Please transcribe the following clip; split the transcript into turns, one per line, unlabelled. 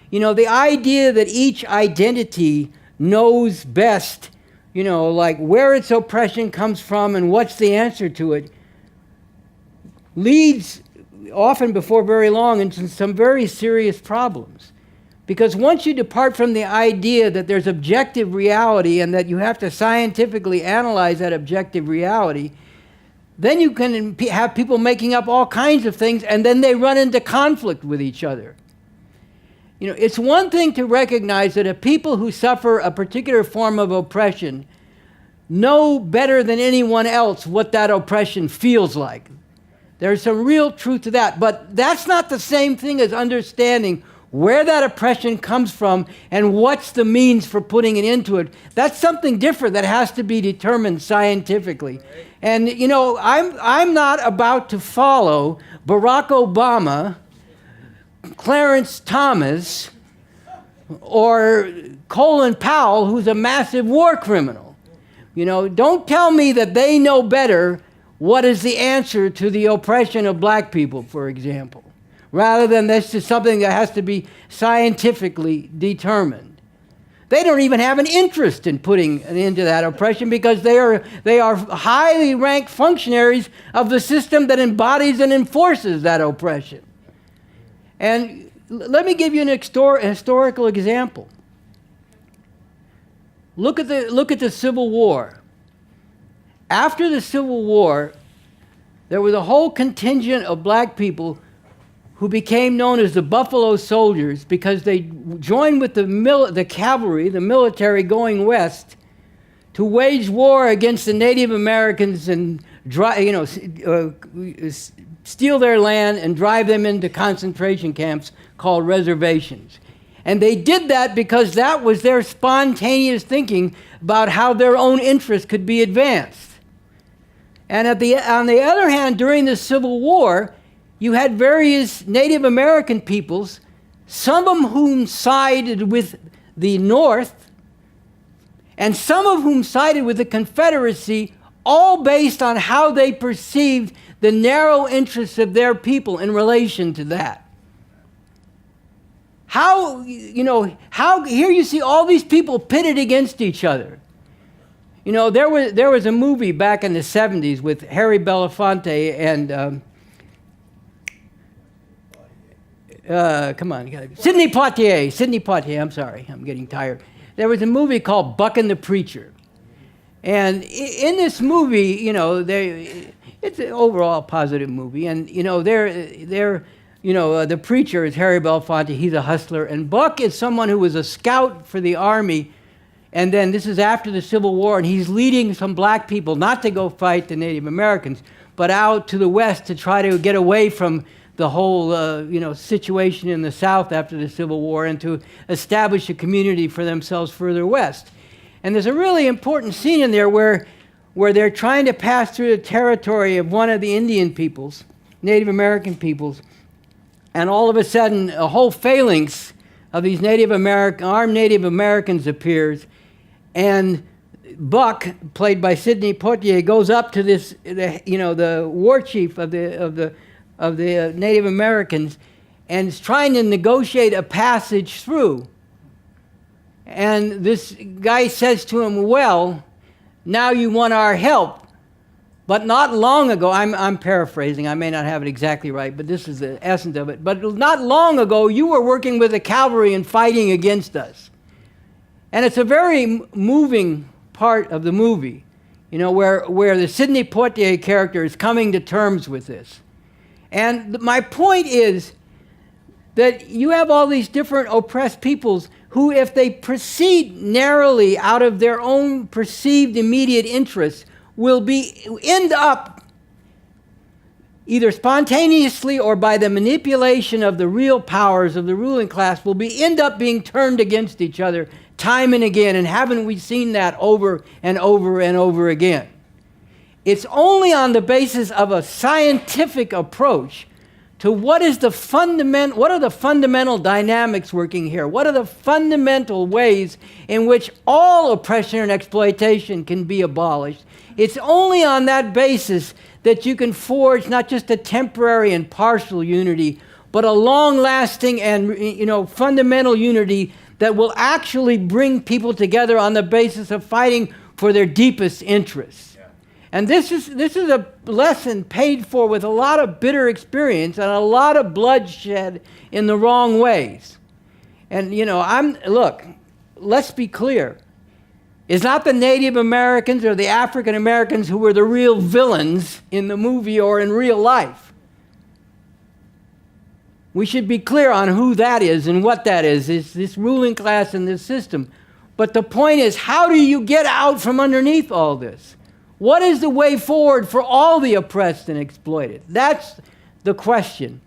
You know, the idea that each identity knows best, you know, like where its oppression comes from and what's the answer to it, leads often before very long into some very serious problems. Because once you depart from the idea that there's objective reality and that you have to scientifically analyze that objective reality, then you can have people making up all kinds of things, and then they run into conflict with each other. You know, it's one thing to recognize that if people who suffer a particular form of oppression know better than anyone else what that oppression feels like. There's some real truth to that, but that's not the same thing as understanding where that oppression comes from and what's the means for putting it into it. That's something different that has to be determined scientifically. And, you know, I'm not about to follow Barack Obama, Clarence Thomas, or Colin Powell, who's a massive war criminal. You know, don't tell me that they know better what is the answer to the oppression of black people, for example, rather than this is something that has to be scientifically determined. They don't even have an interest in putting an end to that oppression because they are highly ranked functionaries of the system that embodies and enforces that oppression. And let me give you an historical example. Look at the Civil War. After the Civil War, there was a whole contingent of black people who became known as the Buffalo Soldiers because they joined with the cavalry, the military going west, to wage war against the Native Americans and steal their land and drive them into concentration camps called reservations. And they did that because that was their spontaneous thinking about how their own interests could be advanced. And on the other hand, during the Civil War, you had various Native American peoples, some of whom sided with the North, and some of whom sided with the Confederacy, all based on how they perceived the narrow interests of their people in relation to that. Here you see all these people pitted against each other. You know, there was a movie back in the 70s with Harry Belafonte and Sidney Poitier, I'm sorry, I'm getting tired. There was a movie called Buck and the Preacher. And in this movie, you know, it's an overall positive movie. And, you know, the preacher is Harry Belafonte, he's a hustler. And Buck is someone who was a scout for the army. And then this is after the Civil War, and he's leading some black people not to go fight the Native Americans, but out to the west to try to get away from the whole situation in the South after the Civil War and to establish a community for themselves further west. And there's a really important scene in there where they're trying to pass through the territory of one of the Indian peoples, Native American peoples, and all of a sudden a whole phalanx of these armed Native Americans appears, and Buck, played by Sidney Poitier, goes up to the war chief of the Native Americans and is trying to negotiate a passage through. And this guy says to him, well, now you want our help. But not long ago, I'm paraphrasing, I may not have it exactly right, but this is the essence of it. But not long ago, you were working with the cavalry and fighting against us. And it's a very moving part of the movie, you know, where the Sidney Poitier character is coming to terms with this. And my point is that you have all these different oppressed peoples who, if they proceed narrowly out of their own perceived immediate interests, will end up either spontaneously or by the manipulation of the real powers of the ruling class end up being turned against each other time and again. And haven't we seen that over and over and over again? It's only on the basis of a scientific approach to what are the fundamental dynamics working here? What are the fundamental ways in which all oppression and exploitation can be abolished? It's only on that basis that you can forge not just a temporary and partial unity, but a long-lasting and, fundamental unity that will actually bring people together on the basis of fighting for their deepest interests. Yeah. And this is a lesson paid for with a lot of bitter experience and a lot of bloodshed in the wrong ways. And, look, let's be clear. It's not the Native Americans or the African Americans who were the real villains in the movie or in real life. We should be clear on who that is and what that is. It's this ruling class and this system. But the point is, how do you get out from underneath all this? What is the way forward for all the oppressed and exploited? That's the question.